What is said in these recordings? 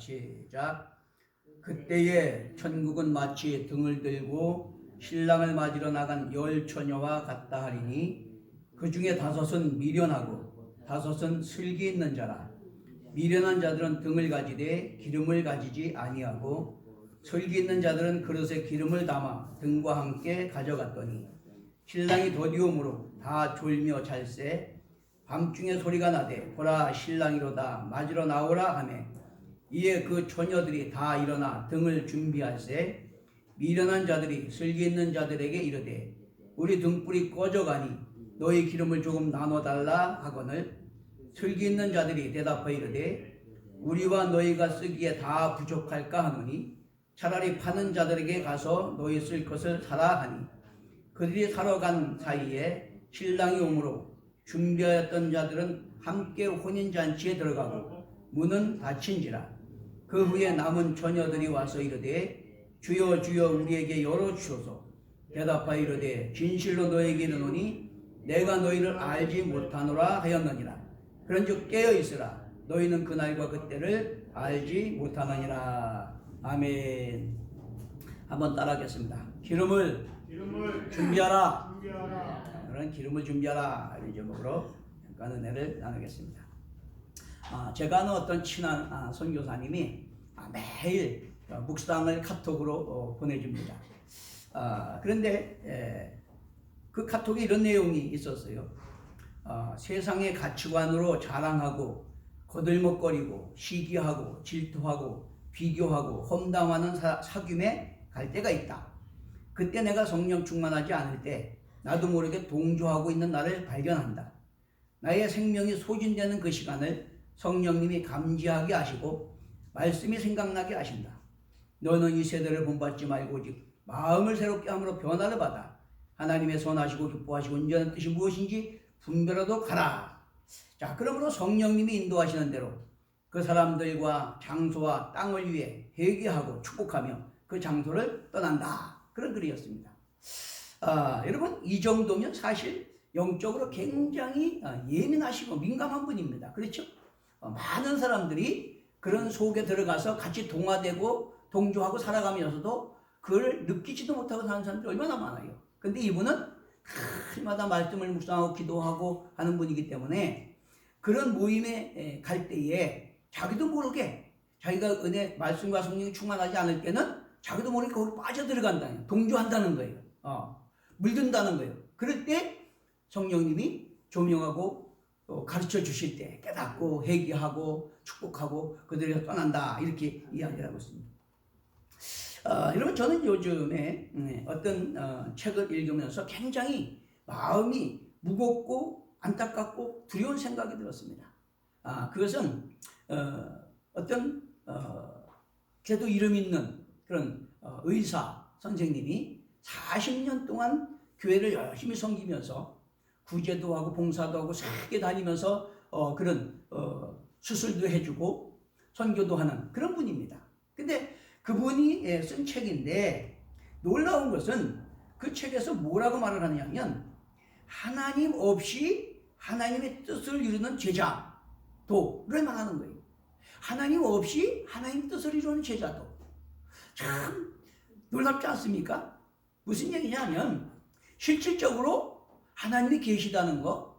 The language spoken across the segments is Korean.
시작. 그때에 천국은 마치 등을 들고 신랑을 맞으러 나간 10 처녀와 같다 하리니 그 중에 5은 미련하고 5은 슬기 있는 자라. 미련한 자들은 등을 가지되 기름을 가지지 아니하고 슬기 있는 자들은 그릇에 기름을 담아 등과 함께 가져갔더니 신랑이 더디오므로 다 졸며 잘세. 밤중에 소리가 나되 보라 신랑이로다 맞으러 나오라 하매 이에 그 처녀들이 다 일어나 등을 준비할세. 미련한 자들이 슬기 있는 자들에게 이르되 우리 등불이 꺼져가니 너희 기름을 조금 나눠달라 하거늘 슬기 있는 자들이 대답하여 이르되 우리와 너희가 쓰기에 다 부족할까 하노니 차라리 파는 자들에게 가서 너희 쓸 것을 사라 하니 그들이 사러 간 사이에 신랑이 오므로 준비하였던 자들은 함께 혼인잔치에 들어가고 문은 닫힌지라. 그 후에 남은 처녀들이 와서 이르되 주여 주여 우리에게 열어주소서. 대답하여 이르되 진실로 너희에게 이르노니 내가 너희를 알지 못하노라 하였느니라. 그런즉 깨어있으라. 너희는 그날과 그때를 알지 못하느니라. 아멘. 한번 따라하겠습니다. 기름을 준비하라. 그런 기름을 준비하라. 이런 제목으로 잠깐 은혜를 나누겠습니다. 제가 아는 어떤 친한 선교사님이 매일 묵상을 카톡으로 보내줍니다. 그런데 그 카톡에 이런 내용이 있었어요. 세상의 가치관으로 자랑하고 거들먹거리고 시기하고 질투하고 비교하고 험담하는 사귐에 갈 때가 있다. 그때 내가 성령 충만하지 않을 때 나도 모르게 동조하고 있는 나를 발견한다. 나의 생명이 소진되는 그 시간을 성령님이 감지하게 하시고 말씀이 생각나게 하신다. 너는 이 세대를 본받지 말고 오직 마음을 새롭게 함으로 변화를 받아 하나님의 선하시고 기뻐하시고 온전한 뜻이 무엇인지 분별하도록 하라. 자, 그러므로 성령님이 인도하시는 대로 그 사람들과 장소와 땅을 위해 회개하고 축복하며 그 장소를 떠난다. 그런 글이었습니다. 여러분, 이 정도면 사실 영적으로 굉장히 예민하시고 민감한 분입니다. 그렇죠? 많은 사람들이 그런 속에 들어가서 같이 동화되고 동조하고 살아가면서도 그걸 느끼지도 못하고 사는 사람들이 얼마나 많아요. 근데 이분은 날마다 말씀을 묵상하고 기도하고 하는 분이기 때문에 그런 모임에 갈 때에 자기도 모르게 자기가 은혜 말씀과 성령이 충만하지 않을 때는 자기도 모르게 거기 빠져들어간다는 거예요. 동조한다는 거예요. 물든다는 거예요. 그럴 때 성령님이 조명하고 가르쳐 주실 때 깨닫고 회개하고 축복하고 그들에서 떠난다. 이렇게 이야기를 하고 있습니다. 여러분, 저는 요즘에 어떤 책을 읽으면서 굉장히 마음이 무겁고 안타깝고 두려운 생각이 들었습니다. 그것은 어떤 걔도 이름 있는 그런 의사 선생님이 40년 동안 교회를 열심히 섬기면서 구제도 하고 봉사도 하고 세계 다니면서 그런 수술도 해주고 선교도 하는 그런 분입니다. 근데 그분이 쓴 책인데 놀라운 것은 그 책에서 뭐라고 말을 하냐면 하나님 없이 하나님의 뜻을 이루는 제자도를 말하는 거예요. 하나님 없이 하나님 뜻을 이루는 제자도. 참 놀랍지 않습니까? 무슨 얘기냐면 실질적으로 하나님이 계시다는 거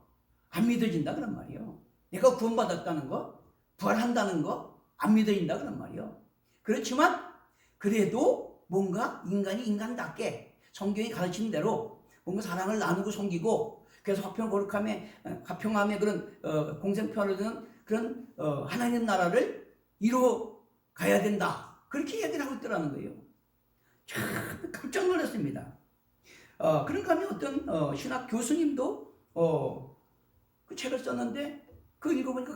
안 믿어진다 그런 말이에요. 내가 구원받았다는 거, 부활한다는 거 안 믿어진다 그런 말이에요. 그렇지만 그래도 뭔가 인간이 인간답게 성경이 가르치는 대로 뭔가 사랑을 나누고 섬기고 그래서 화평함의 그런 공생편을 드는 그런 하나님 나라를 이루어 가야 된다. 그렇게 얘기를 하고 있더라는 거예요. 참 깜짝 놀랐습니다. 그런가 하면 어떤 신학 교수님도 그 책을 썼는데 그 읽어보니까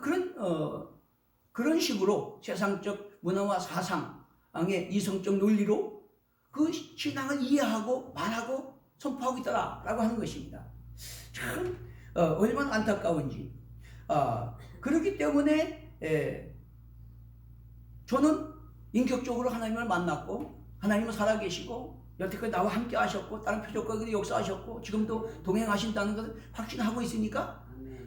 그런 식으로 세상적 문화와 사상의 이성적 논리로 그 신앙을 이해하고 말하고 선포하고 있더라라고 하는 것입니다. 참 얼마나 안타까운지. 그렇기 때문에 저는 인격적으로 하나님을 만났고 하나님은 살아계시고 여태까지 나와 함께 하셨고 다른 표적과도 역사하셨고 지금도 동행하신다는 것을 확신하고 있으니까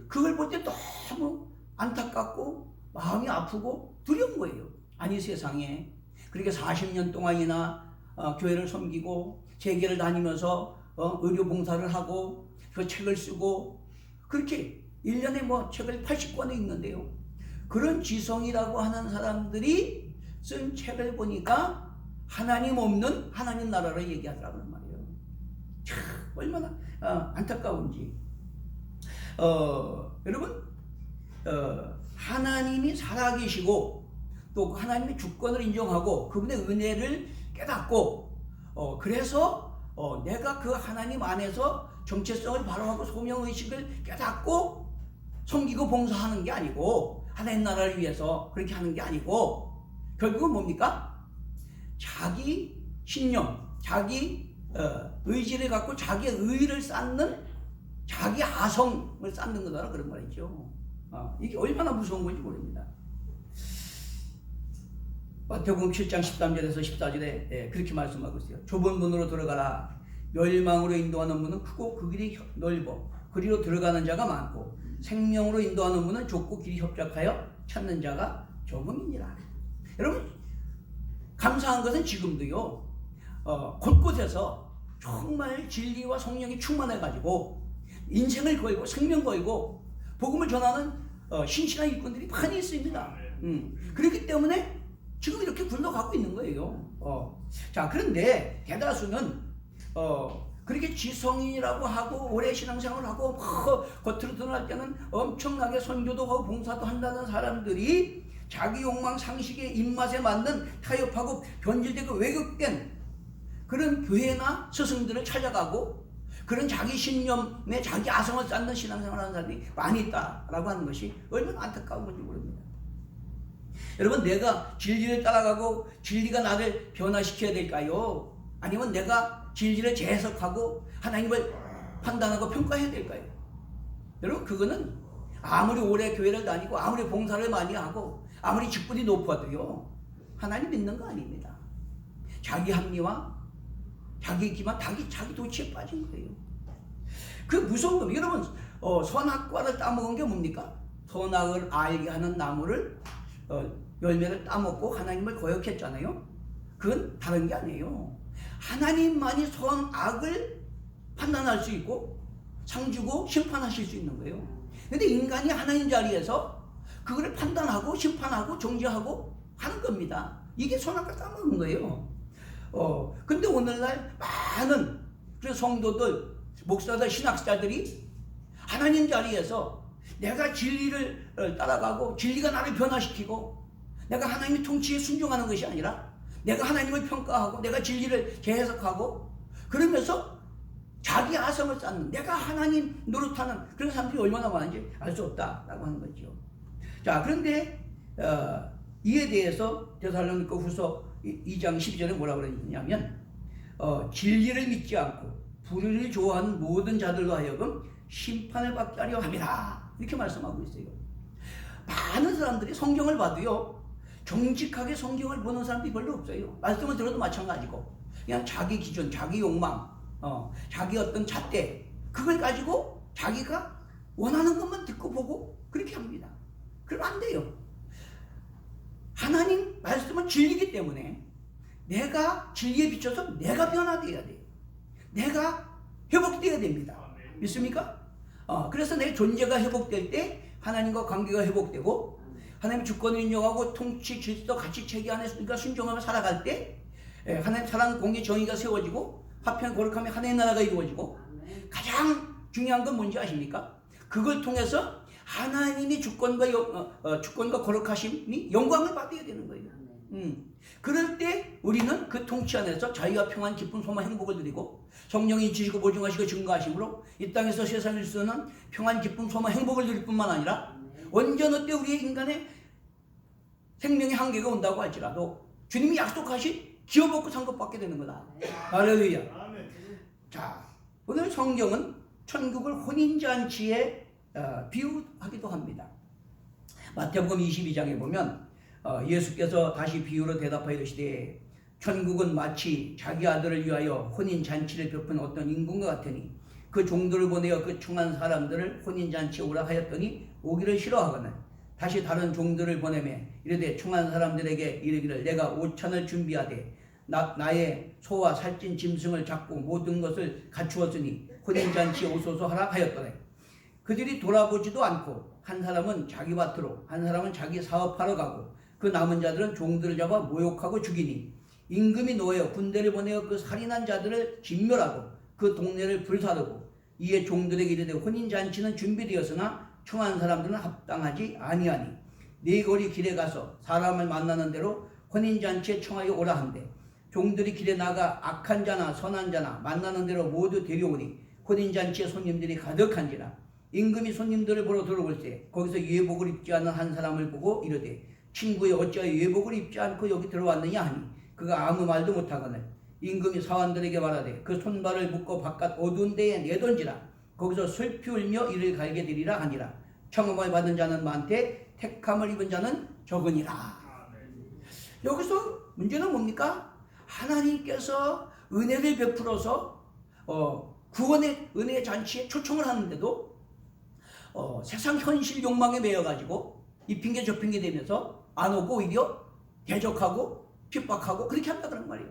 그걸 볼 때 너무 안타깝고 마음이 아프고 두려운 거예요. 아니 세상에. 그렇게 40년 동안이나 교회를 섬기고 세계를 다니면서 의료 봉사를 하고 그 책을 쓰고 그렇게 1년에 뭐 책을 80권이 있는데요. 그런 지성이라고 하는 사람들이 쓴 책을 보니까 하나님 없는 하나님 나라를 얘기하더라고요 말이에요. 참 얼마나 안타까운지. 여러분 하나님이 살아계시고 또 하나님의 주권을 인정하고 그분의 은혜를 깨닫고 그래서 내가 그 하나님 안에서 정체성을 바로하고 소명의식을 깨닫고 섬기고 봉사하는 게 아니고 하나님 나라를 위해서 그렇게 하는 게 아니고 결국은 뭡니까? 자기 신념, 자기 의지를 갖고 자기의 의의를 쌓는 자기 아성을 쌓는 거다 그런 말이죠. 이게 얼마나 무서운 건지 모릅니다. 마태복음 7장 13절에서 14절에 그렇게 말씀하고 있어요. 좁은 문으로 들어가라. 멸망으로 인도하는 문은 크고 그 길이 넓어 그리로 들어가는 자가 많고 생명으로 인도하는 문은 좁고 길이 협착하여 찾는 자가 적음이니라. 여러분 감사한 것은 지금도요 곳곳에서 정말 진리와 성령이 충만해가지고 인생을 걸고 생명 걸고 복음을 전하는 신실한 일꾼들이 많이 있습니다. 그렇기 때문에 지금 이렇게 굴러가고 있는 거예요. 자, 그런데 대다수는 그렇게 지성인이라고 하고 오래 신앙생활을 하고 겉으로 드러날 때는 엄청나게 선교도 하고 봉사도 한다는 사람들이 자기 욕망 상식의 입맛에 맞는 타협하고 변질되고 왜곡된 그런 교회나 스승들을 찾아가고 그런 자기 신념에 자기 아성을 쌓는 신앙생활을 하는 사람이 많이 있다라고 하는 것이 얼마나 안타까운 건지 모릅니다. 여러분 내가 진리를 따라가고 진리가 나를 변화시켜야 될까요? 아니면 내가 진리를 재해석하고 하나님을 판단하고 평가해야 될까요? 여러분 그거는 아무리 오래 교회를 다니고 아무리 봉사를 많이 하고 아무리 직분이 높아도요 하나님 믿는 거 아닙니다. 자기 합리화 자기 기만 자기 도취에 빠진 거예요. 그 무서운 겁니다. 여러분 선악과를 따먹은 게 뭡니까? 선악을 알게 하는 나무를 열매를 따먹고 하나님을 거역했잖아요. 그건 다른 게 아니에요. 하나님만이 선악을 판단할 수 있고 상 주고 심판하실 수 있는 거예요. 근데 인간이 하나님 자리에서 그거를 판단하고 심판하고 정죄하고 하는 겁니다. 이게 선악과 따먹은 거예요. 근데 오늘날 많은 그런 성도들, 목사들, 신학자들이 하나님 자리에서 내가 진리를 따라가고 진리가 나를 변화시키고 내가 하나님의 통치에 순종하는 것이 아니라 내가 하나님을 평가하고 내가 진리를 재해석하고 그러면서 자기 아성을 쌓는 내가 하나님 노릇하는 그런 사람들이 얼마나 많은지 알 수 없다라고 하는 거죠. 자, 그런데 이에 대해서 데살로니가 후서 2장 12절에 뭐라고 그러냐면 진리를 믿지 않고 불의를 좋아하는 모든 자들로 하여금 심판을 받게 하려 함이라 이렇게 말씀하고 있어요. 많은 사람들이 성경을 봐도요 정직하게 성경을 보는 사람들이 별로 없어요. 말씀을 들어도 마찬가지고 그냥 자기 기준, 자기 욕망, 자기 어떤 잣대 그걸 가지고 자기가 원하는 것만 듣고 보고 그렇게 합니다. 그러면 안 돼요. 하나님 말씀은 진리이기 때문에 내가 진리에 비춰서 내가 변화되어야 돼요. 내가 회복되어야 됩니다. 믿습니까? 그래서 내 존재가 회복될 때 하나님과 관계가 회복되고 하나님 주권을 인정하고 통치, 질서, 가치, 체계 안에서 우리가 순종하며 살아갈 때 하나님 사랑, 공의, 정의가 세워지고 화평, 거룩함의 하나님 나라가 이루어지고 가장 중요한 건 뭔지 아십니까? 그걸 통해서 하나님이 주권과 거룩하심이 영광을 받아야 되는 거예요. 그럴 때 우리는 그 통치 안에서 자유와 평안, 기쁨, 소망, 행복을 누리고 성령이 지시고 보증하시고 증거하심으로 이 땅에서 세상을 쓰는 평안, 기쁨, 소망, 행복을 누릴 뿐만 아니라 언제어때 우리의 인간의 생명의 한계가 온다고 할지라도 주님이 약속하신 기업먹고 산 것 받게 되는 거다. 할렐루야. 자, 오늘 성경은 천국을 혼인잔치에 비유하기도 합니다. 마태복음 22장에 보면 예수께서 다시 비유로 대답하여 이르시되 천국은 마치 자기 아들을 위하여 혼인잔치를 베푼 어떤 임금과 같으니 그 종들을 보내어 그 청한 사람들을 혼인잔치에 오라 하였더니 오기를 싫어하거늘 다시 다른 종들을 보내매 이르되 청한 사람들에게 이르기를 내가 오찬을 준비하되 나의 소와 살찐 짐승을 잡고 모든 것을 갖추었으니 혼인잔치에 오소서 하라 하였더래. 그들이 돌아보지도 않고 한 사람은 자기 밭으로 한 사람은 자기 사업하러 가고 그 남은 자들은 종들을 잡아 모욕하고 죽이니 임금이 노하여 군대를 보내어 그 살인한 자들을 진멸하고 그 동네를 불사르고 이에 종들에게 이르되 혼인잔치는 준비되었으나 청한 사람들은 합당하지 아니하니 네 거리 길에 가서 사람을 만나는 대로 혼인잔치에 청하여 오라 한대 종들이 길에 나가 악한 자나 선한 자나 만나는 대로 모두 데려오니 혼인잔치에 손님들이 가득한지라. 임금이 손님들을 보러 들어올 때 거기서 예복을 입지 않은 한 사람을 보고 이르되 친구여 어찌하여 예복을 입지 않고 여기 들어왔느냐 하니 그가 아무 말도 못하거늘 임금이 사원들에게 말하되 그 손발을 묶어 바깥 어두운 데에 내던지라. 거기서 슬피 울며 이를 갈게 되리라 하니라. 청함을 받은 자는 많되 택함을 입은 자는 적으니라. 여기서 문제는 뭡니까? 하나님께서 은혜를 베풀어서 구원의 은혜의 잔치에 초청을 하는데도 세상 현실 욕망에 매여가지고 이 핑계 저 핑계 대면서 안 오고 오히려 대적하고 핍박하고 그렇게 한다 그런 말이에요.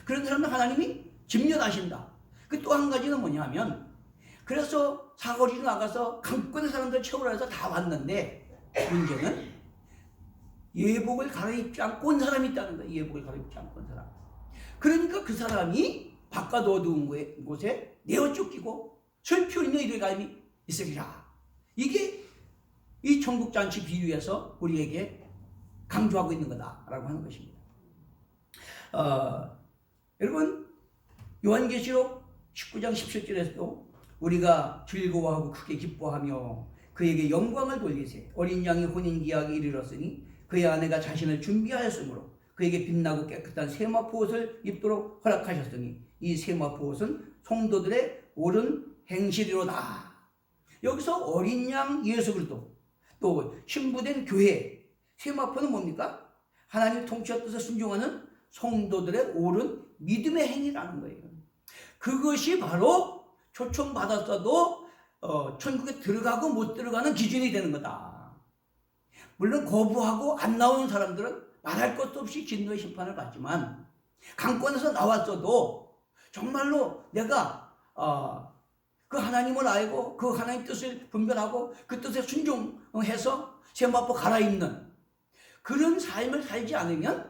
그런 사람은 하나님이 진멸하신다. 그 또 한 가지는 뭐냐면 그래서 사거리로 나가서 강권의 사람들 채우라 해서 다 왔는데 문제는 예복을 갈아입지 않고 온 사람이 있다는 거예요. 예복을 갈아입지 않고 온 사람. 그러니까 그 사람이 바깥 어두운 곳에 내어 쫓기고 슬피 울며 이를 갈미 있으리라. 이게 이 천국잔치 비유에서 우리에게 강조하고 있는 거다라고 하는 것입니다. 여러분 요한계시록 19장 17절에서도 우리가 즐거워하고 크게 기뻐하며 그에게 영광을 돌리세 어린 양이 혼인기약에 이르렀으니 그의 아내가 자신을 준비하였으므로 그에게 빛나고 깨끗한 세마포 옷을 입도록 허락하셨으니 이 세마포 옷은 성도들의 옳은 행실이로다. 여기서 어린 양 예수 그리스도 또 신부된 교회 세마포는 뭡니까? 하나님 통치와 뜻에 순종하는 성도들의 옳은 믿음의 행위라는 거예요. 그것이 바로 초청받았어도 천국에 들어가고 못 들어가는 기준이 되는 거다. 물론 거부하고 안 나오는 사람들은 말할 것도 없이 진노의 심판을 받지만 강권에서 나왔어도 정말로 내가 그 하나님을 알고 그 하나님 뜻을 분별하고 그 뜻에 순종해서 세마포 갈아입는 그런 삶을 살지 않으면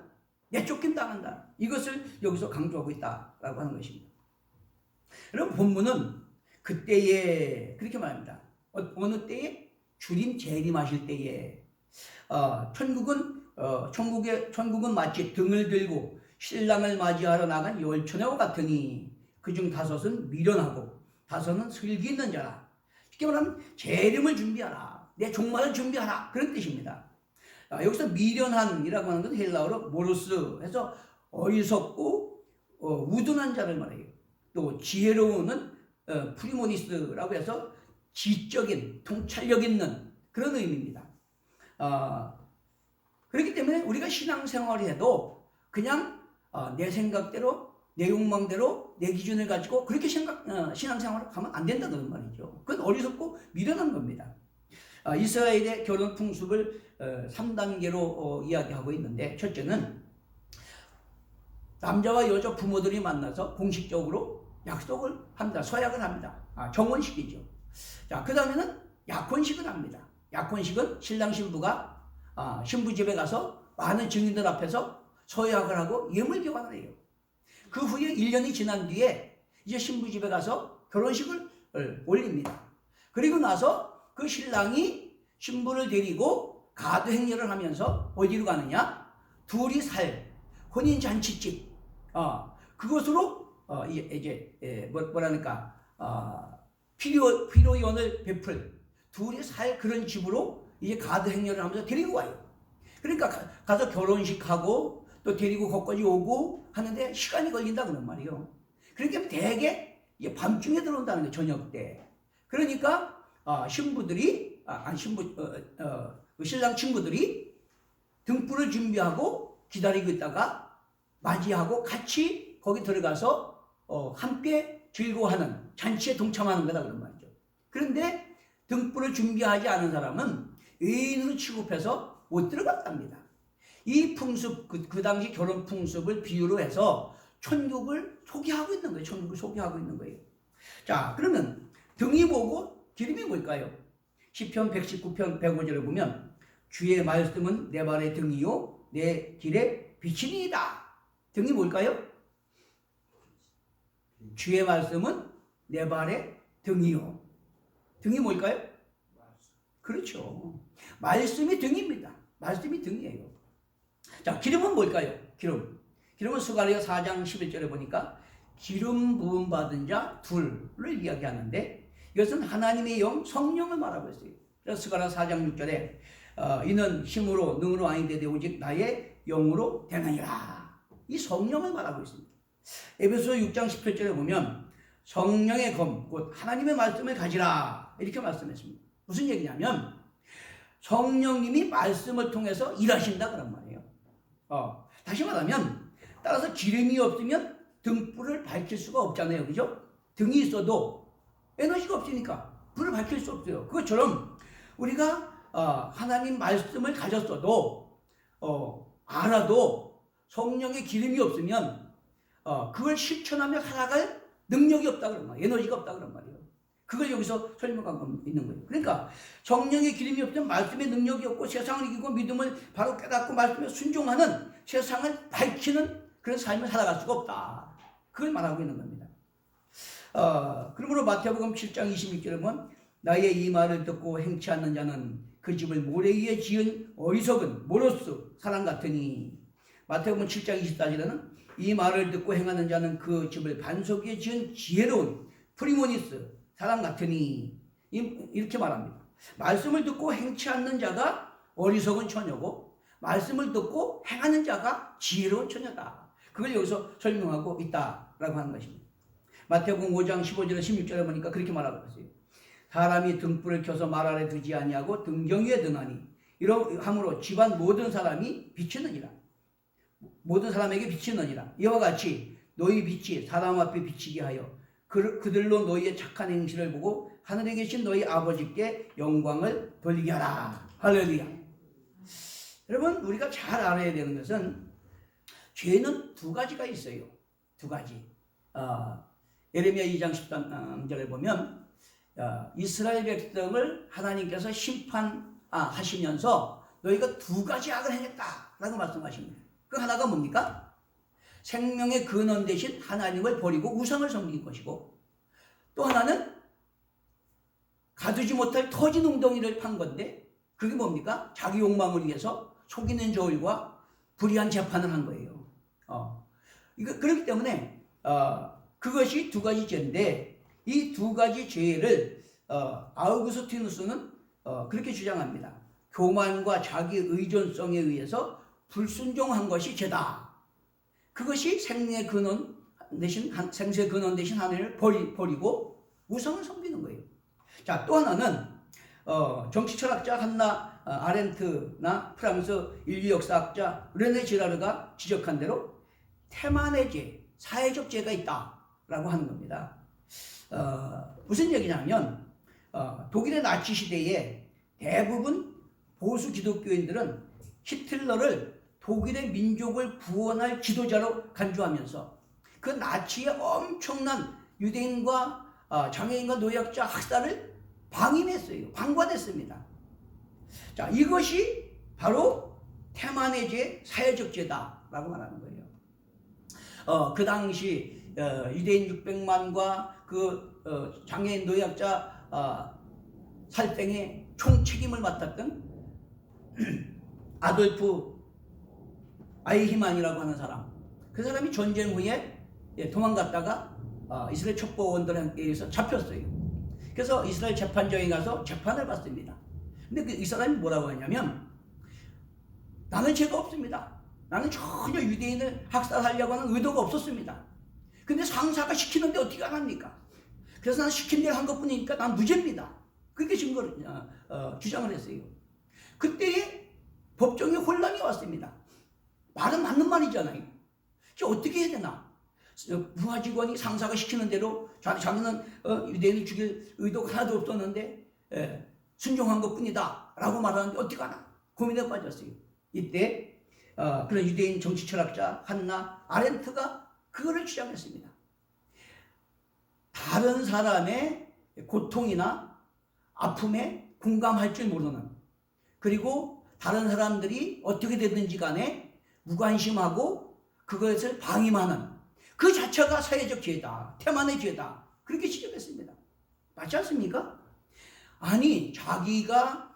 내쫓김 당한다. 이것을 여기서 강조하고 있다라고 하는 것입니다. 여러분 본문은 그때에 그렇게 말합니다. 어느 때에? 주님 재림하실 때에 천국은 마치 등을 들고 신랑을 맞이하러 나간 열처녀와 같으니 그중 5은 미련하고 5은 슬기 있는 자라. 쉽게 말하면 재림을 준비하라. 내 종말을 준비하라. 그런 뜻입니다. 여기서 미련한이라고 하는 것은 헬라어로 모르스 해서 어리석고 우둔한 자를 말해요. 또 지혜로운은 프리모니스라고 해서 지적인 통찰력 있는 그런 의미입니다. 그렇기 때문에 우리가 신앙생활을 해도 그냥 내 생각대로 내 욕망대로 내 기준을 가지고 그렇게 신앙생활을 하면 안 된다는 말이죠. 그건 어리석고 미련한 겁니다. 이스라엘의 결혼 풍습을 3단계로 이야기하고 있는데 첫째는 남자와 여자 부모들이 만나서 공식적으로 약속을 합니다. 서약을 합니다. 정혼식이죠. 자, 그 다음에는 약혼식을 합니다. 약혼식은 신랑 신부가 신부 집에 가서 많은 증인들 앞에서 서약을 하고 예물 교환을 해요. 그 후에 1년이 지난 뒤에 이제 신부 집에 가서 결혼식을 올립니다. 그리고 나서 그 신랑이 신부를 데리고 가도 행렬을 하면서 어디로 가느냐? 둘이 살 혼인잔치집 그것으로 이제 뭐라니까 피로연을 베풀 둘이 살 그런 집으로 이제 가도 행렬을 하면서 데리고 와요. 그러니까 가서 결혼식하고 또 데리고 거기까지 오고 하는데 시간이 걸린다 그런 말이에요. 그러니까 대개 밤중에 들어온다는 거예요. 저녁 때. 그러니까 신부들이 신랑 친구들이 등불을 준비하고 기다리고 있다가 맞이하고 같이 거기 들어가서 함께 즐거워하는 잔치에 동참하는 거다 그런 말이죠. 그런데 등불을 준비하지 않은 사람은 외인으로 취급해서 못 들어갔답니다. 이 풍습, 그 당시 결혼 풍습을 비유로 해서 천국을 소개하고 있는 거예요. 천국을 소개하고 있는 거예요. 자, 그러면 등이 뭐고 기름이 뭘까요? 시편 119편 105절에 보면 주의 말씀은 내 발의 등이요 내 길의 빛이니이다. 등이 뭘까요? 주의 말씀은 내 발의 등이요. 등이 뭘까요? 그렇죠. 말씀이 등입니다. 말씀이 등이에요. 자, 기름은 뭘까요? 기름은 스가랴 4장 11절에 보니까 기름 부음 받은 자 둘을 이야기하는데 이것은 하나님의 영 성령을 말하고 있어요. 그래서 스가랴 4장 6절에 이는 힘으로 능으로 아니 되되 오직 나의 영으로 되느니라. 이 성령을 말하고 있습니다. 에베소 6장 18절에 보면 성령의 검 곧 하나님의 말씀을 가지라 이렇게 말씀했습니다. 무슨 얘기냐면 성령님이 말씀을 통해서 일하신다 그런 말이에요. 다시 말하면 따라서 기름이 없으면 등불을 밝힐 수가 없잖아요. 그죠? 등이 있어도 에너지가 없으니까 불을 밝힐 수 없어요. 그것처럼 우리가 하나님 말씀을 가졌어도 알아도 성령의 기름이 없으면 그걸 실천하며 살아갈 능력이 없다 그런 말이에요. 에너지가 없다 그런 말이에요. 그걸 여기서 설명하고 있는 거예요. 그러니까 성령의 기름이 없으면 말씀의 능력이 없고 세상을 이기고 믿음을 바로 깨닫고 말씀에 순종하는 세상을 밝히는 그런 삶을 살아갈 수가 없다. 그걸 말하고 있는 겁니다. 그러므로 마태복음 7장 26절에 보면 나의 이 말을 듣고 행치 않는 자는 그 집을 모래 위에 지은 어리석은 모로스 사람 같으니 마태복음 7장 24절에는 이 말을 듣고 행하는 자는 그 집을 반석 위에 지은 지혜로운 프리모니스 사람 같으니 이렇게 말합니다. 말씀을 듣고 행치 않는 자가 어리석은 처녀고 말씀을 듣고 행하는 자가 지혜로운 처녀다. 그걸 여기서 설명하고 있다라고 하는 것입니다. 마태복음 5장 15절에 16절에 보니까 그렇게 말하고 있어요. 사람이 등불을 켜서 말 아래 두지 아니하고 등경 위에 드나니 이러함으로 집안 모든 사람이 비치느니라. 모든 사람에게 비치느니라. 이와 같이 너희 빛이 사람 앞에 비치게 하여 그들로 너희의 착한 행실을 보고 하늘에 계신 너희 아버지께 영광을 돌리게 하라. 할렐루야. 여러분 우리가 잘 알아야 되는 것은 죄는 두 가지가 있어요. 두 가지. 예레미야 2장 13절에 보면 이스라엘 백성을 하나님께서 심판하시면서 너희가 두 가지 악을 행했다라고 말씀하십니다. 그 하나가 뭡니까? 생명의 근원 대신 하나님을 버리고 우상을 섬긴 것이고 또 하나는 가두지 못할 터진 웅덩이를 판 건데 그게 뭡니까? 자기 욕망을 위해서 속이는 저울과 불의한 재판을 한 거예요. 그렇기 때문에 그것이 두 가지 죄인데 이 두 가지 죄를 아우구스티누스는 그렇게 주장합니다. 교만과 자기 의존성에 의해서 불순종한 것이 죄다. 그것이 생의 근원 대신 생수의 근원 대신 하늘을 버리고 우상을 섬기는 거예요. 자, 또 하나는 정치 철학자 한나 아렌트나 프랑스 인류 역사학자 르네 지라르가 지적한 대로 태만의 죄, 사회적 죄가 있다라고 하는 겁니다. 무슨 얘기냐면 독일의 나치 시대에 대부분 보수 기독교인들은 히틀러를 독일의 민족을 구원할 지도자로 간주하면서 그 나치의 엄청난 유대인과 장애인과 노약자 학살을 방임했어요. 방관했습니다. 자, 이것이 바로 태만의 죄, 사회적 죄다라고 말하는 거예요. 그 당시 유대인 600만과 그 장애인 노약자 살생의 총책임을 맡았던 아돌프 아이히만이라고 하는 사람, 그 사람이 전쟁 후에 도망갔다가 이스라엘 첩보원들에 의해서 잡혔어요. 그래서 이스라엘 재판정에 가서 재판을 받습니다. 근데 이 사람이 뭐라고 하냐면 나는 죄가 없습니다. 나는 전혀 유대인을 학살하려고 하는 의도가 없었습니다. 근데 상사가 시키는데 어떻게 안 합니까? 그래서 나는 시킨 대로 한 것뿐이니까 난 무죄입니다. 그렇게 주장을 했어요. 그때에 법정에 혼란이 왔습니다. 말은 맞는 말이잖아요. 어떻게 해야 되나? 부하 직원이 상사가 시키는 대로 자기는 유대인을 죽일 의도가 하나도 없었는데 순종한 것뿐이다. 라고 말하는데 어떡하나 고민에 빠졌어요. 이때 그런 유대인 정치 철학자 한나 아렌트가 그거를 주장했습니다. 다른 사람의 고통이나 아픔에 공감할 줄 모르는, 그리고 다른 사람들이 어떻게 되든지 간에 무관심하고 그것을 방임하는 그 자체가 사회적 죄다, 태만의 죄다, 그렇게 지적했습니다. 맞지 않습니까? 아니, 자기가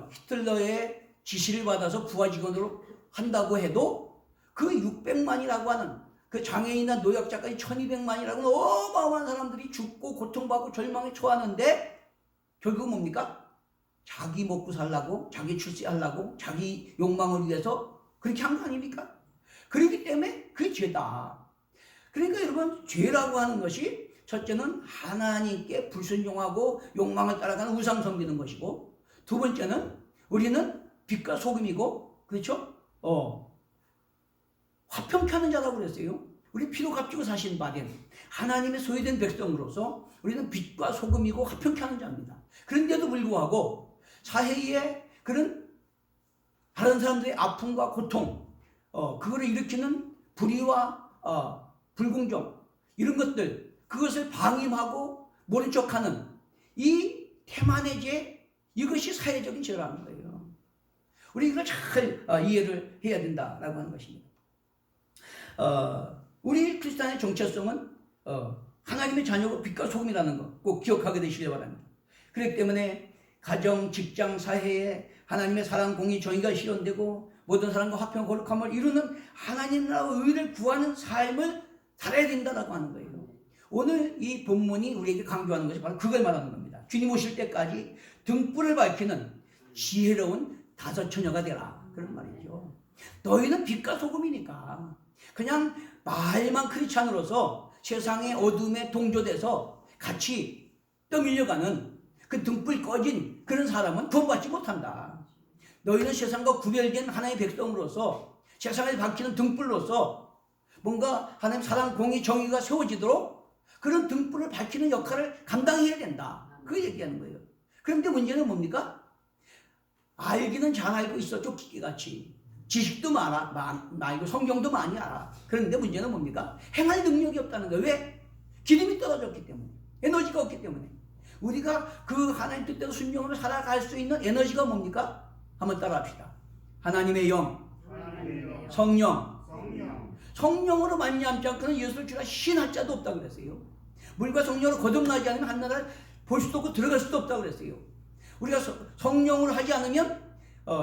히틀러의 지시를 받아서 부하직원으로 한다고 해도 그 600만이라고 하는 그 장애인이나 노약자까지 1200만이라고 하는 어마어마한 사람들이 죽고 고통받고 절망에 처하는데 결국은 뭡니까? 자기 먹고 살라고, 자기 출세하려고, 자기 욕망을 위해서 그렇게 한 거 아닙니까? 그렇기 때문에 그게 죄다. 그러니까 여러분, 죄라고 하는 것이 첫째는 하나님께 불순종하고 욕망을 따라가는 우상 섬기는 것이고, 두 번째는 우리는 빛과 소금이고, 그렇죠? 화평케 하는 자라고 그랬어요. 우리 피로 값주고 사신 바된 하나님의 소유된 백성으로서 우리는 빛과 소금이고 화평케 하는 자입니다. 그런데도 불구하고 사회에 그런 다른 사람들의 아픔과 고통, 그거를 일으키는 불의와 불공정, 이런 것들, 그것을 방임하고 모른 척하는 이 태만의 죄, 이것이 사회적인 죄라는 거예요. 우리 이걸 잘 이해를 해야 된다라고 하는 것입니다. 우리 크리스찬의 정체성은 하나님의 자녀고 빛과 소금이라는 거 꼭 기억하게 되시기 바랍니다. 그렇기 때문에 가정, 직장, 사회에 하나님의 사랑, 공의, 정의가 실현되고 모든 사람과 화평, 거룩함을 이루는 하나님 나라 의를 구하는 삶을 살아야 된다라고 하는 거예요. 오늘 이 본문이 우리에게 강조하는 것이 바로 그걸 말하는 겁니다. 주님 오실 때까지 등불을 밝히는 지혜로운 다섯 처녀가 되라, 그런 말이죠. 너희는 빛과 소금이니까 그냥 말만 크리스찬으로서 세상의 어둠에 동조돼서 같이 떠밀려가는 그 등불 꺼진 그런 사람은 구원받지 못한다. 너희는 세상과 구별된 하나님의 백성으로서 세상을 밝히는 등불로서 뭔가 하나님 사랑, 공의, 정의가 세워지도록 그런 등불을 밝히는 역할을 감당해야 된다, 그 얘기하는 거예요. 그런데 문제는 뭡니까? 알기는 잘 알고 있어, 쫓기같이. 지식도 많고 성경도 많이 알아. 그런데 문제는 뭡니까? 행할 능력이 없다는 거예요. 왜? 기름이 떨어졌기 때문에, 에너지가 없기 때문에. 우리가 그 하나님 뜻대로 순종으로 살아갈 수 있는 에너지가 뭡니까? 한번 따라합시다. 하나님의 영, 성령으로 말미암지 않고는 예수를 주라 신할 자도 없다고 그랬어요. 물과 성령으로 거듭나지 않으면 한나라를 볼 수도 없고 들어갈 수도 없다고 그랬어요. 우리가 성령으로 하지 않으면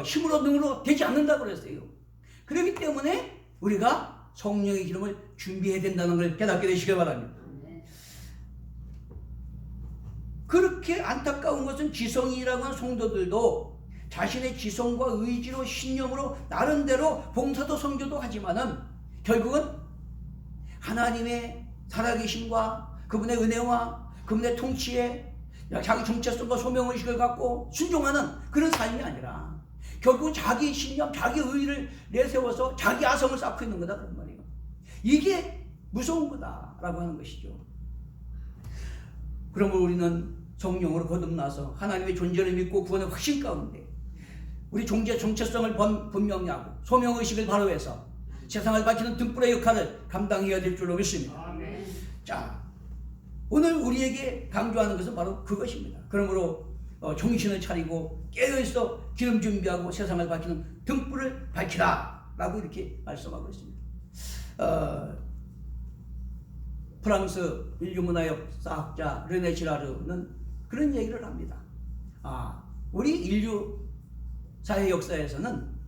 힘으로 능으로 되지 않는다고 그랬어요. 그렇기 때문에 우리가 성령의 기름을 준비해야 된다는 걸 깨닫게 되시길 바랍니다. 그렇게 안타까운 것은 지성이라고 하는 성도들도 자신의 지성과 의지로 신념으로 나름대로 봉사도 성교도 하지만은 결국은 하나님의 살아계심과 그분의 은혜와 그분의 통치에 자기 정체성과 소명의식을 갖고 순종하는 그런 삶이 아니라 결국 자기 신념, 자기 의의를 내세워서 자기 아성을 쌓고 있는 거다, 그런 말이에요. 이게 무서운 거다라고 하는 것이죠. 그러므로 우리는 성령으로 거듭나서 하나님의 존재를 믿고 구원의 확신 가운데 우리 종지의 정체성을 분명히 하고 소명의식을 바로 해서 세상을 밝히는 등불의 역할을 감당해야 될 줄로 믿습니다. 아멘. 자, 오늘 우리에게 강조하는 것은 바로 그것입니다. 그러므로 정신을 차리고 깨어있어 기름 준비하고 세상을 밝히는 등불을 밝히라 라고 이렇게 말씀하고 있습니다. 프랑스 인류문화 역사학자 르네 지라르는 그런 얘기를 합니다. 우리 인류 사회 역사에서는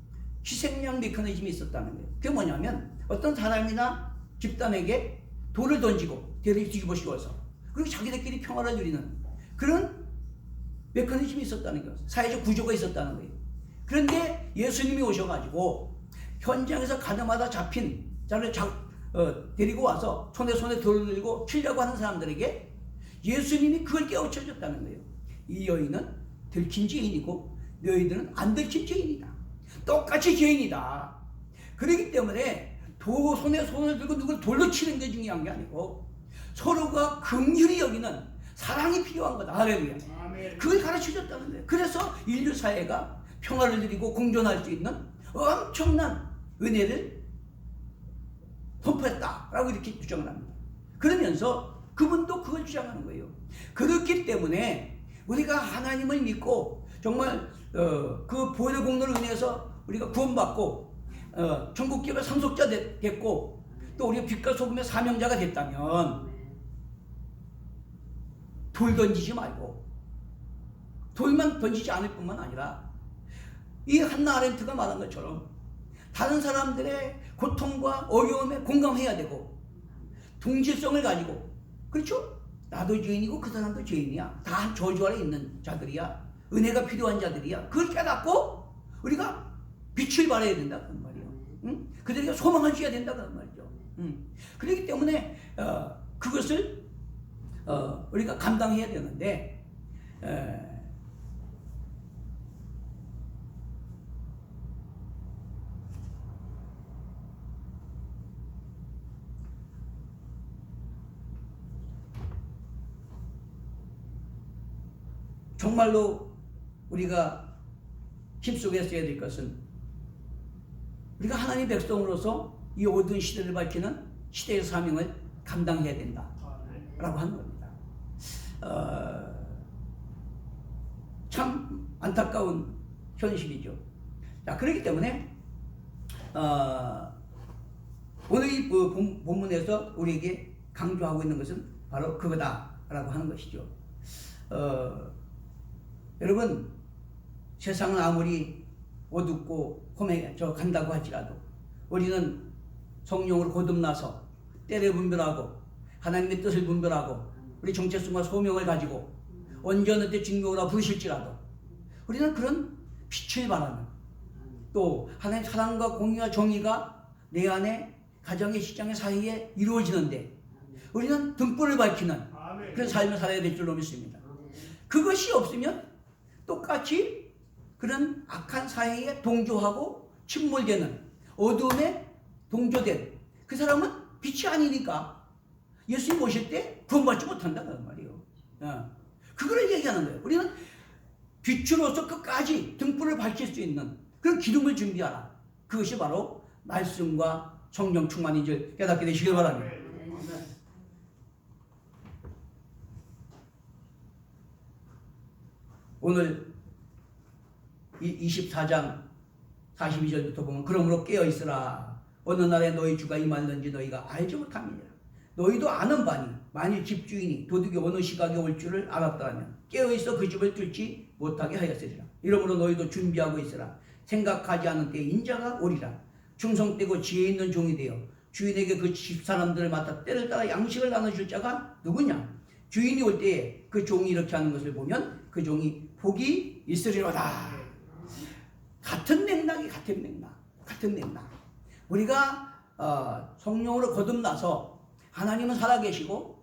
희생양 메커니즘이 있었다는 거예요. 그게 뭐냐면 어떤 사람이나 집단에게 돌을 던지고 대를 뒤집어 씌워서 그리고 자기들끼리 평화를 누리는 그런 메커니즘이 있었다는 거예요. 사회적 구조가 있었다는 거예요. 그런데 예수님이 오셔가지고 현장에서 가늠하다 잡힌 자를 데리고 와서 손에 돌을 들고 치려고 하는 사람들에게 예수님이 그걸 깨우쳐줬다는 거예요. 이 여인은 들킨 죄인이고 너희들은 안 들킨 죄인이다. 똑같이 죄인이다. 그렇기 때문에 손에 손을 들고 누굴 돌로 치는 게 중요한 게 아니고 서로가 긍휼히 여기는 사랑이 필요한 거다. 할렐루야. 그걸 가르쳐줬다는 거예요. 그래서 인류 사회가 평화를 누리고 공존할 수 있는 엄청난 은혜를 선포했다라고 이렇게 주장을 합니다. 그러면서 그분도 그걸 주장하는 거예요. 그렇기 때문에 우리가 하나님을 믿고 정말 그 보혈의 공로를 인해서 우리가 구원받고 천국 기업의 상속자 됐고 또 우리가 빛과 소금의 사명자가 됐다면 돌 던지지 말고 돌만 던지지 않을 뿐만 아니라 이 한나 아렌트가 말한 것처럼 다른 사람들의 고통과 어려움에 공감해야 되고 동질성을 가지고 그렇죠? 나도 죄인이고 그 사람도 죄인이야. 다 저주 아래 있는 자들이야. 은혜가 필요한 자들이야. 그걸 깨닫고 우리가 빛을 발해야 된다 그런 말이에요. 응? 그들에게 소망을 줘야 된다 그런 말이죠. 그렇기 때문에 그것을 우리가 감당해야 되는데 정말로 우리가 힘쓰고 써야 될 것은 우리가 하나님의 백성으로서 이 어두운 시대를 밝히는 시대의 사명을 감당해야 된다 라고 하는 겁니다. 참 안타까운 현실이죠. 자, 그렇기 때문에 오늘 이 본문에서 우리에게 강조하고 있는 것은 바로 그거다라고 하는 것이죠. 여러분, 세상은 아무리 어둡고 험해져 간다고 할지라도 우리는 성령으로 거듭나서 때를 분별하고 하나님의 뜻을 분별하고 우리 정체성과 소명을 가지고 언제 어느 때 진노라 부르실지라도 우리는 그런 빛을 바라는 또 하나님의 사랑과 공의와 정의가 내 안에 가정의 시장의 사이에 이루어지는데 우리는 등불을 밝히는 그런 삶을 살아야 될 줄로 믿습니다. 그것이 없으면 똑같이 그런 악한 사회에 동조하고 침몰되는 어두움에 동조된 그 사람은 빛이 아니니까 예수님 오실 때 구원받지 못한다 그런 말이에요. 그거를 얘기하는 거예요. 우리는 빛으로서 끝까지 등불을 밝힐 수 있는 그런 기름을 준비하라. 그것이 바로 말씀과 성령 충만인 줄 깨닫게 되시길 바랍니다. 오늘 24장 42절부터 보면 그러므로 깨어있으라. 어느 날에 너희 주가 임하는지 너희가 알지 못합니다. 너희도 아는 바니 만일 집주인이 도둑이 어느 시각에 올 줄을 알았다면 깨어있어 그 집을 뚫지 못하게 하였으리라. 이러므로 너희도 준비하고 있으라. 생각하지 않은 때에 인자가 오리라. 충성되고 지혜 있는 종이 되어 주인에게 그 집사람들을 맡아 때를 따라 양식을 나눠줄 자가 누구냐? 주인이 올 때에 그 종이 이렇게 하는 것을 보면 그 종이 복이 있으리로다. 같은 맥락이 같은 맥락. 우리가 성령으로 거듭나서 하나님은 살아계시고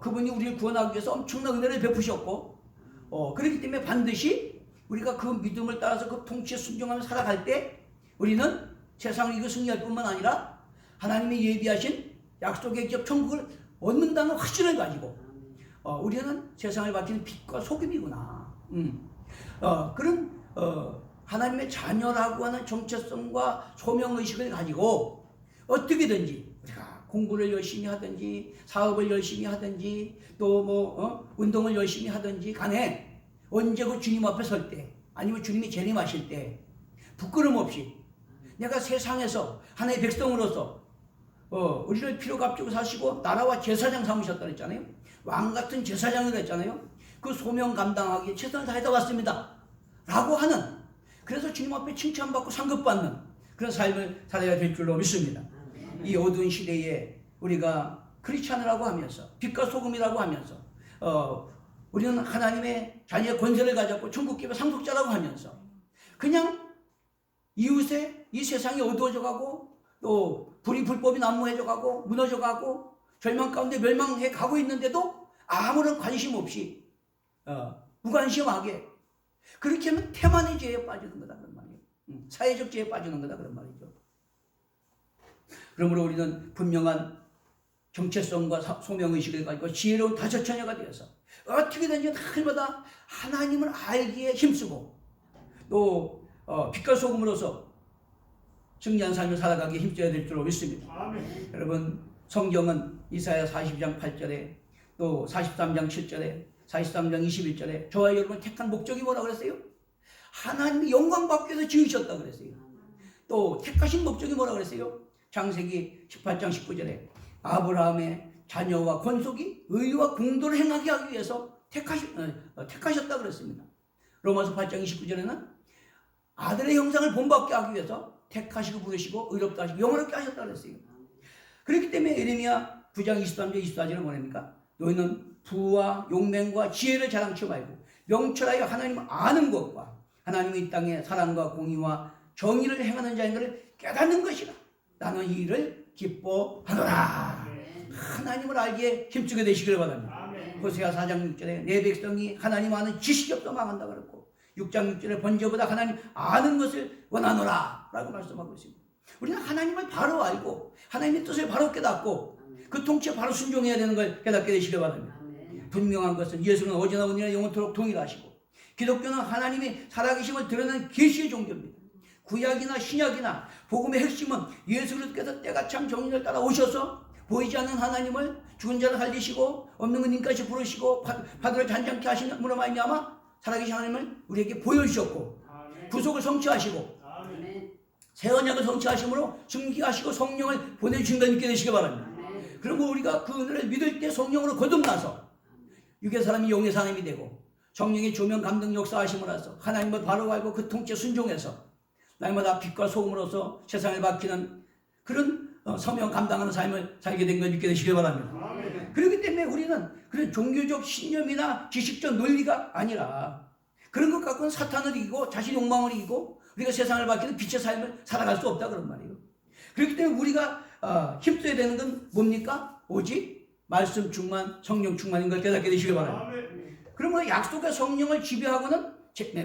그분이 우리를 구원하기 위해서 엄청난 은혜를 베푸셨고 그렇기 때문에 반드시 우리가 그 믿음을 따라서 그 통치에 순종하며 살아갈 때 우리는 세상을 이겨 승리할 뿐만 아니라 하나님이 예비하신 약속의 기업 천국을 얻는다는 확신을 가지고 우리는 세상을 밝히는 빛과 소금이구나. 그런 하나님의 자녀라고 하는 정체성과 소명의식을 가지고 어떻게든지 우리가 공부를 열심히 하든지 사업을 열심히 하든지 또 운동을 열심히 하든지 간에 언제 그 주님 앞에 설 때 아니면 주님이 재림하실 때 부끄럼 없이 내가 세상에서 하나님의 백성으로서 우리를 필요값주고 사시고 나라와 제사장 삼으셨다 그랬잖아요. 왕같은 제사장이 됐잖아요. 그 소명 감당하기에 최선을 다해서 왔습니다 라고 하는, 그래서 주님 앞에 칭찬받고 상급받는 그런 삶을 살아야 될 줄로 믿습니다. 이 어두운 시대에 우리가 크리스찬이라고 하면서 빛과 소금이라고 하면서 우리는 하나님의 자녀의 권세를 가졌고 천국기업의 상속자라고 하면서 그냥 이웃의 이 세상이 어두워져 가고 또 불이 불법이 난무해져 가고 무너져 가고 절망 가운데 멸망해 가고 있는데도 아무런 관심 없이 무관심하게 그렇게 하면 태만의 죄에 빠지는 거다 그런 말이에요. 사회적 죄에 빠지는 거다 그런 말이죠. 그러므로 우리는 분명한 정체성과 소명의식을 가지고 지혜로운 다섯 처녀가 되어서 어떻게든지 날마다 하나님을 알기에 힘쓰고 또 빛과 소금으로서 승리한 삶을 살아가기에 힘써야 될 줄로 믿습니다. 아멘. 여러분, 성경은 이사야 42장 8절에 또 43장 7절에 43장 21절에 저와 여러분 택한 목적이 뭐라 그랬어요? 하나님이 영광 받기 위해서 지으셨다 그랬어요. 또 택하신 목적이 뭐라 그랬어요? 창세기 18장 19절에 아브라함의 자녀와 권속이 의와 공도를 행하게 하기 위해서 택하셨다 그랬습니다. 로마서 8장 29절에는 아들의 형상을 본받게 하기 위해서 택하시고 부르시고 의롭다 하시고 영원롭게 하셨다 그랬어요. 그렇기 때문에 예레미야 9장 23절 24절은 뭐랍니까? 너희는 부와 용맹과 지혜를 자랑치 말고 명철하여 하나님을 아는 것과 하나님의 이 땅에 사랑과 공의와 정의를 행하는 자인 것을 깨닫는 것이라. 나는 이 일을 기뻐하노라. 하나님을 알기에 힘쓰게 되시기를 바랍니다. 호세아 4장 6절에 내 백성이 하나님 아는 지식이 없어 망한다 그랬고 6장 6절에 번제보다 하나님 아는 것을 원하노라 라고 말씀하고 있습니다. 우리는 하나님을 바로 알고 하나님의 뜻을 바로 깨닫고 그 통치에 바로 순종해야 되는 걸 깨닫게 되시길 바랍니다. 분명한 것은 예수는 어제나 오늘이나 영원토록 동일하시고 기독교는 하나님의 살아계심을 드러내는 계시의 종교입니다. 구약이나 신약이나 복음의 핵심은 예수 그리스도께서 때가 참 정인을 따라 오셔서 보이지 않는 하나님을 죽은 자를 살리시고 없는 건 님까지 부르시고 바다를 잔잔케 하시는으로 말미암아 살아계신 하나님을 우리에게 보여주셨고 구속을 성취하시고 새 언약을 성취하심으로 증기하시고 성령을 보내주신 걸 믿게 되시기 바랍니다. 그리고 우리가 그 은혜를 믿을 때 성령으로 거듭나서 육의 사람이 영의 사람이 되고 성령의 조명 감동 역사하심으로써 하나님을 바로 알고 그 통치에 순종해서 날마다 빛과 소금으로서 세상을 밝히는 그런 서명 감당하는 삶을 살게 된 걸 믿게 되시기 바랍니다. 그렇기 때문에 우리는 그런 종교적 신념이나 지식적 논리가 아니라 그런 것 갖고는 사탄을 이기고 자신 욕망을 이기고 우리가 세상을 밝히는 빛의 삶을 살아갈 수 없다 그런 말이에요. 그렇기 때문에 우리가 힘써야 되는 건 뭡니까? 오직 말씀 충만, 성령 충만인 걸 깨닫게 되시기 바랍니다. 그러면 약속의 성령을 지배하고는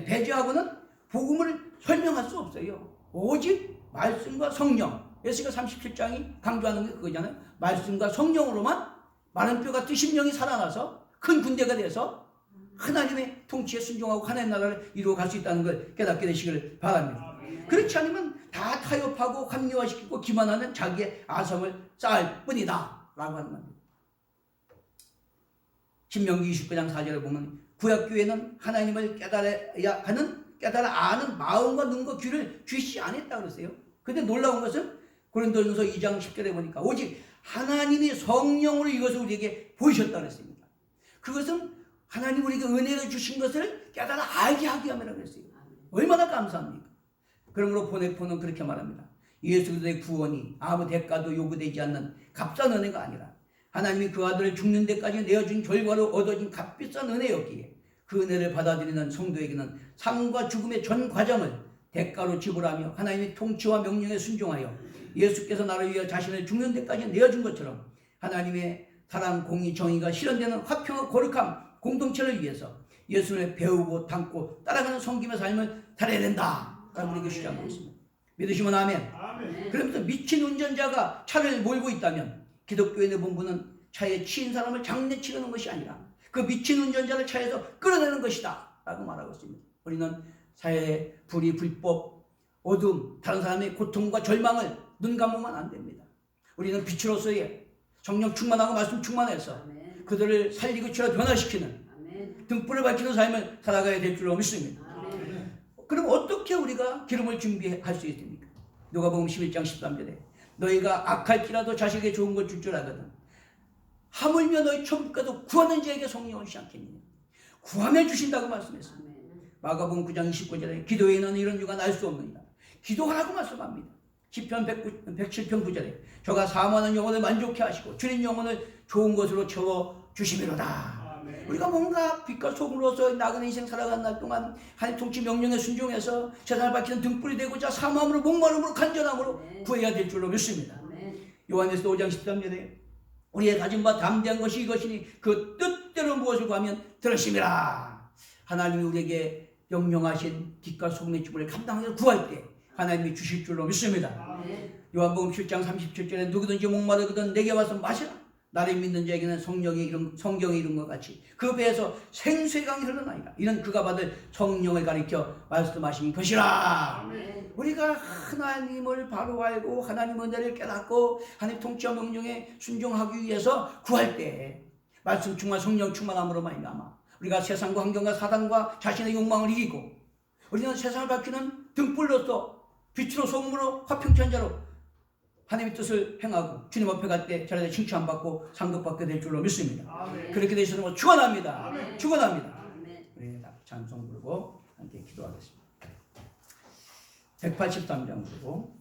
배제하고는 복음을 설명할 수 없어요. 오직 말씀과 성령. 에스겔 37장이 강조하는 게 그거잖아요. 말씀과 성령으로만 마른 뼈 같은 심령이 살아나서 큰 군대가 돼서 하나님의 통치에 순종하고 하나님의 나라를 이루어갈 수 있다는 걸 깨닫게 되시길 바랍니다. 그렇지 않으면 다 타협하고 합리화시키고 기만하는 자기의 아성을 쌓을 뿐이다 라고 하는 겁니다. 신명기 29장 4절에 보면 구약교회는 하나님을 깨달아 아는 마음과 눈과 귀를 주시지 않았다 그랬어요. 근데 놀라운 것은 고린도전서 2장 10절에 보니까 오직 하나님이 성령으로 이것을 우리에게 보이셨다 그랬습니다. 그것은 하나님 우리에게 은혜를 주신 것을 깨달아 알게 하기 위함이라고 했어요. 얼마나 감사합니까? 그러므로 보네포는 그렇게 말합니다. 예수 그리스도의 구원이 아무 대가도 요구되지 않는 값싼 은혜가 아니라 하나님이 그 아들을 죽는 데까지 내어준 결과로 얻어진 값비싼 은혜였기에 그 은혜를 받아들이는 성도에게는 삶과 죽음의 전 과정을 대가로 지불하며 하나님의 통치와 명령에 순종하여 예수께서 나를 위하여 자신을 죽는 데까지 내어준 것처럼 하나님의 사랑, 공의, 정의가 실현되는 화평과 거룩함 공동체를 위해서 예수를 배우고 담고 따라가는 섬김의 삶을 살아야 된다 라고 우리에게 주장하고 있습니다. 믿으시면 아멘. 그러면서 미친 운전자가 차를 몰고 있다면 기독교인의 본분은 차에 치인 사람을 장례치르는 것이 아니라 그 미친 운전자를 차에서 끌어내는 것이다 라고 말하고 있습니다. 우리는 사회의 불의, 불법, 어둠, 다른 사람의 고통과 절망을 눈 감으면 안 됩니다. 우리는 빛으로서의 성령 충만하고 말씀 충만해서 그들을 살리고 치료 변화시키는 등불을 밝히는 삶을 살아가야 될 줄로 믿습니다. 그럼 어떻게 우리가 기름을 준비할 수 있습니까? 누가복음 11장 13절에 너희가 악할지라도 자식에게 좋은 걸 줄 줄 알거든 하물며 너희 천국가도 구하는 자에게 성령을 주지 않겠느냐. 구하면 주신다고 말씀했습니다. 마가복음 9장 29절에 기도에는 이런 유가 날 수 없느니라. 기도하라고 말씀합니다. 시편 107편 9절에 저가 사모하는 영혼을 만족케 하시고 주님 영혼을 좋은 것으로 채워 주시미로다. 우리가 뭔가 빛과 소금으로서 나그네 인생 살아가는 날 동안 하나님 통치 명령에 순종해서 세상을 밝히는 등불이 되고자 사모함으로 목마름으로 간절함으로 구해야 될 줄로 믿습니다. 요한에서 5장 13절에 우리의 가진 바 담대한 것이 이것이니 그 뜻대로 무엇을 구하면 들으심이라. 하나님이 우리에게 명령하신 빛과 소금의 주문을 감당하여 구할 때 하나님이 주실 줄로 믿습니다. 요한복음 7장 37절에 누구든지 목마르거든 내게 와서 마시라. 나를 믿는 자에게는 성경에 이룬 것 같이 그 배에서 생수의 강이 흘러나이다. 이런 그가 받을 성령을 가리켜 말씀하신 것이라. 아멘. 우리가 하나님을 바로 알고 하나님의 은혜를 깨닫고 하나님 통치와 명령에 순종하기 위해서 구할 때 말씀 충만 성령 충만함으로 말미암아 우리가 세상과 환경과 사단과 자신의 욕망을 이기고 우리는 세상을 밝히는 등불로서 빛으로 소금으로 화평케 한 자로 하나님의 뜻을 행하고 주님 앞에 갈 때 자리에 칭찬받고 상급받게 될 줄로 믿습니다. 아멘. 그렇게 되시는 걸 축원합니다. 아멘. 축원합니다. 아멘. 우리 찬송 부르고 함께 기도하겠습니다. 183장 부르고